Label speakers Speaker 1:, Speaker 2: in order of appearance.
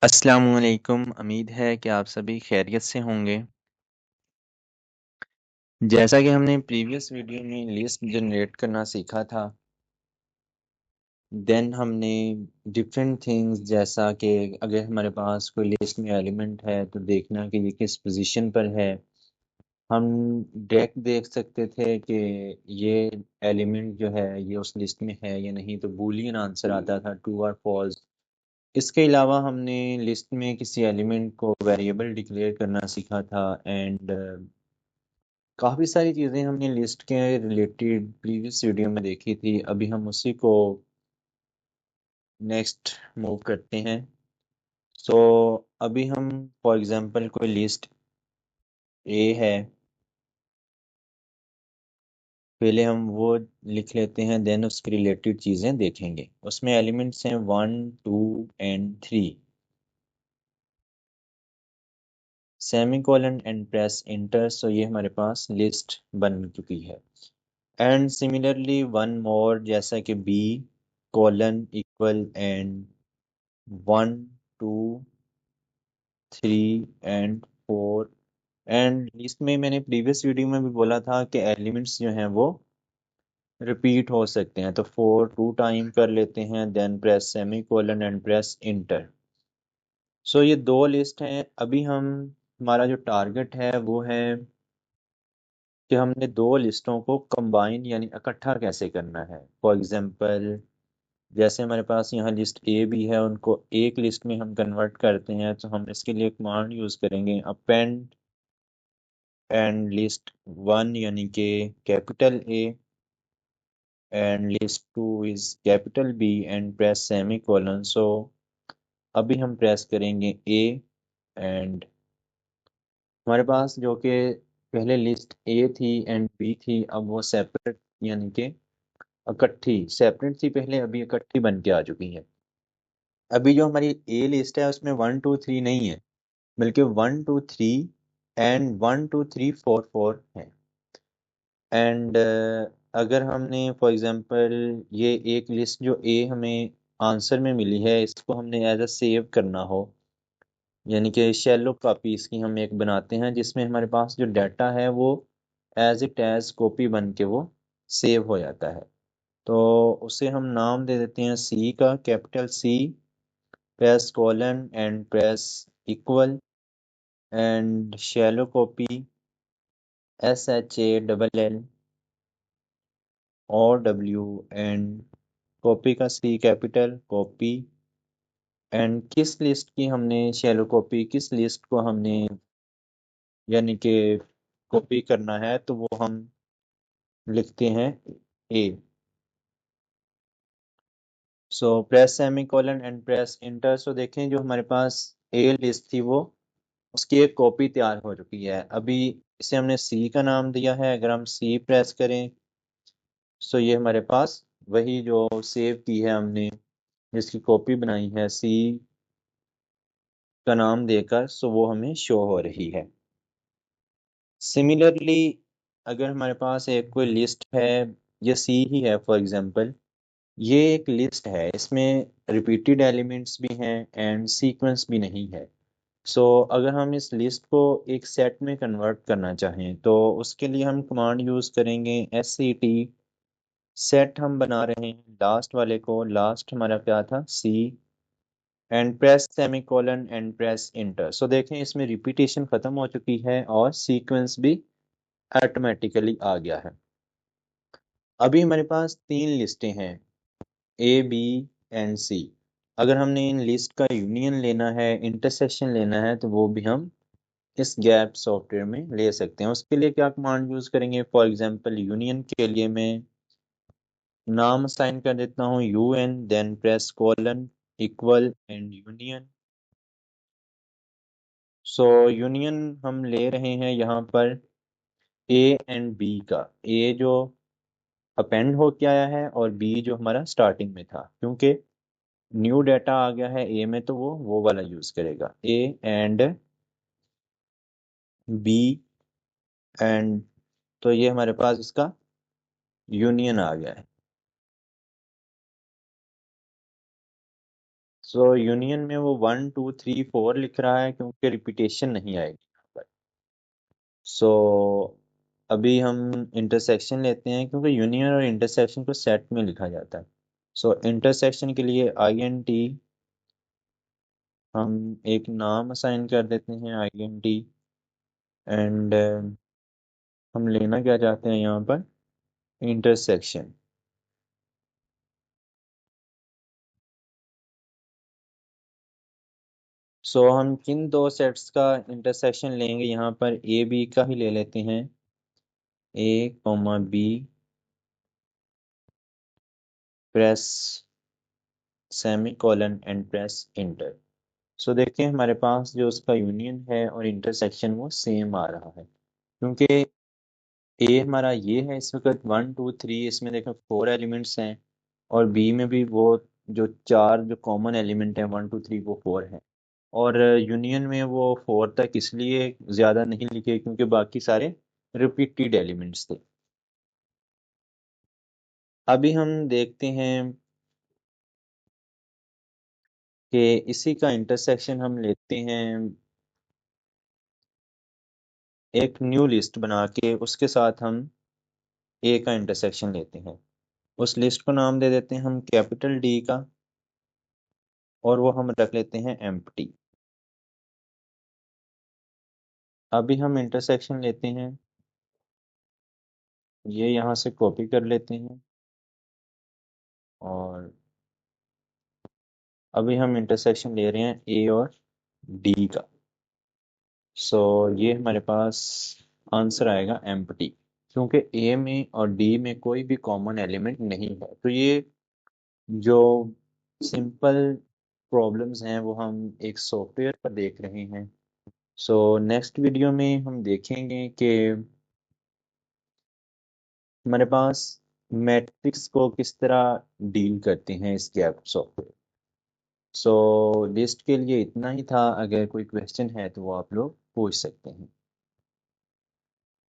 Speaker 1: अस्सलामुअलैकुम। उम्मीद है कि आप सभी खैरियत से होंगे। जैसा कि हमने प्रीवियस वीडियो में लिस्ट जनरेट करना सीखा था, देन हमने डिफरेंट थिंग्स जैसा कि अगर हमारे पास कोई लिस्ट में एलिमेंट है तो देखना कि ये किस पोजीशन पर है। हम डायरेक्ट देख सकते थे कि ये एलिमेंट जो है ये उस लिस्ट में है या नहीं, तो बूलियन आंसर आता था, ट्रू और फॉल्स। इसके अलावा हमने लिस्ट में किसी एलिमेंट को वेरिएबल डिक्लेयर करना सीखा था एंड काफ़ी सारी चीज़ें हमने लिस्ट के रिलेटेड प्रीवियस वीडियो में देखी थी। अभी हम उसी को नेक्स्ट मूव करते हैं। सो अभी हम फॉर एग्जांपल कोई लिस्ट ए है, पहले हम वो लिख लेते हैं, देन उसके रिलेटेड चीज़ें देखेंगे। उसमें एलिमेंट्स हैं 1 2 and 3। Semicolon and press enter, so ये हमारे पास लिस्ट बन चुकी है। एंड सिमिलरली वन मोर, जैसा कि B colon equal and 1 2 3 and 4। And list में मैंने प्रीवियस वीडियो में भी बोला था कि एलिमेंट्स जो हैं वो रिपीट हो सकते हैं, तो 4 2 टाइम कर लेते हैं, then press semicolon and press enter. So ये दो लिस्ट हैं। अभी हम हमारा जो टारगेट है वो है कि हमने दो लिस्टों को कंबाइन यानी इकट्ठा कैसे करना है। फॉर एग्जांपल जैसे हमारे पास यहाँ लिस्ट ए भी है, उनको एक लिस्ट में हम कन्वर्ट करते हैं, तो हम इसके लिए कमांड यूज करेंगे अपेंड एंड लिस्ट वन यानी कि capital A and list two is capital B and press semicolon. So अभी हम प्रेस करेंगे ए एंड हमारे पास जो कि पहले लिस्ट ए थी एंड बी थी, अब वो सेपरेट यानी कि इकट्ठी, सेपरेट थी पहले, अभी इकट्ठी बन के आ चुकी है। अभी जो हमारी ए लिस्ट है उसमें 1 2 3 नहीं है, बल्कि 1 2 3 एंड 1 2 3 4 4 है। एंड अगर हमने फॉर एग्जांपल ये एक लिस्ट जो ए हमें आंसर में मिली है, इसको हमने एज अ सेव करना हो, यानी कि शैलो कॉपी इसकी हम एक बनाते हैं जिसमें हमारे पास जो डाटा है वो एज इट एज कॉपी बन के वो सेव हो जाता है। तो उसे हम नाम दे देते हैं सी का, capital C, press colon and press equal and shallow copy SHALL and copy का सी कैपिटल कॉपी। एंड किस लिस्ट की हमने शैलो कॉपी, किस लिस्ट को हमने यानी कि कॉपी करना है, तो वो हम लिखते हैं A. So press semicolon and press enter. So देखें जो हमारे पास ए लिस्ट थी वो उसकी एक कॉपी तैयार हो चुकी है। अभी इसे हमने सी का नाम दिया है, अगर हम सी प्रेस करें सो ये हमारे पास वही जो सेव की है हमने, जिसकी कॉपी बनाई है सी का नाम देकर, सो वो हमें शो हो रही है। सिमिलरली अगर हमारे पास एक कोई लिस्ट है, ये सी ही है फॉर एग्जांपल, ये एक लिस्ट है, इसमें रिपीटेड एलिमेंट्स भी हैं एंड सीक्वेंस भी नहीं है। सो अगर हम इस लिस्ट को एक सेट में कन्वर्ट करना चाहें तो उसके लिए हम कमांड यूज करेंगे SCT। सेट हम बना रहे हैं लास्ट वाले को, लास्ट हमारा क्या था C, and press semicolon and press enter. So देखें इसमें रिपीटेशन खत्म हो चुकी है और सीक्वेंस भी ऑटोमेटिकली आ गया है। अभी हमारे पास तीन लिस्टें हैं A B एंड C। अगर हमने इन लिस्ट का यूनियन लेना है, इंटरसेक्शन लेना है, तो वो भी हम इस गैप सॉफ्टवेयर में ले सकते हैं। उसके लिए क्या कमांड यूज करेंगे, फॉर एग्जांपल यूनियन के लिए मैं नाम असाइन कर देता हूँ UN, then press colon equal and union. So union हम ले रहे हैं यहाँ पर A एंड B का, A जो अपेंड होके आया है और B जो हमारा स्टार्टिंग में था, क्योंकि न्यू डाटा आ गया है A में तो वो वाला यूज करेगा A एंड B एंड, तो ये हमारे पास इसका यूनियन आ गया है। सो यूनियन में वो 1 2 3 4 लिख रहा है क्योंकि रिपीटेशन नहीं आएगी यहाँ पर। सो अभी हम इंटरसेक्शन लेते हैं क्योंकि यूनियन और इंटरसेक्शन को सेट में लिखा जाता है। सो इंटरसेक्शन के लिए INT हम एक नाम असाइन कर देते हैं INT। एंड हम लेना क्या चाहते हैं यहाँ पर, इंटरसेक्शन। सो हम किन दो सेट्स का इंटरसेक्शन लेंगे, यहाँ पर ए बी का ही ले लेते हैं, A, B, press semicolon and press enter. So देखिए हमारे पास जो उसका यूनियन है और इंटरसेक्शन वो सेम आ रहा है, क्योंकि ए हमारा ये है इस वक्त 1 2 3, इसमें देखो 4 एलिमेंट्स हैं, और बी में भी वो जो चार जो कॉमन एलिमेंट हैं 1 2 3 वो 4 हैं। और यूनियन में वो 4 तक इसलिए ज़्यादा नहीं लिखे क्योंकि बाकी सारे रिपीटेड एलिमेंट्स थे। अभी हम देखते हैं कि इसी का इंटरसेक्शन हम लेते हैं, एक न्यू लिस्ट बना के उसके साथ हम ए का इंटरसेक्शन लेते हैं। उस लिस्ट को नाम दे देते हैं हम कैपिटल डी का, और वो हम रख लेते हैं एम्प्टी। अभी हम इंटरसेक्शन लेते हैं, ये यहाँ से कॉपी कर लेते हैं, और अभी हम इंटरसेक्शन ले रहे हैं ए और डी का। सो ये हमारे पास आंसर आएगा एम्प्टी, क्योंकि ए में और डी में कोई भी कॉमन एलिमेंट नहीं है। तो ये जो सिंपल प्रॉब्लम्स हैं वो हम एक सॉफ्टवेयर पर देख रहे हैं। सो नेक्स्ट वीडियो में हम देखेंगे कि हमारे पास मैट्रिक्स को किस तरह डील करते हैं इस गैप सॉफ्टवेयर। सो लिस्ट के लिए इतना ही था, अगर कोई क्वेश्चन है तो वो आप लोग पूछ सकते हैं।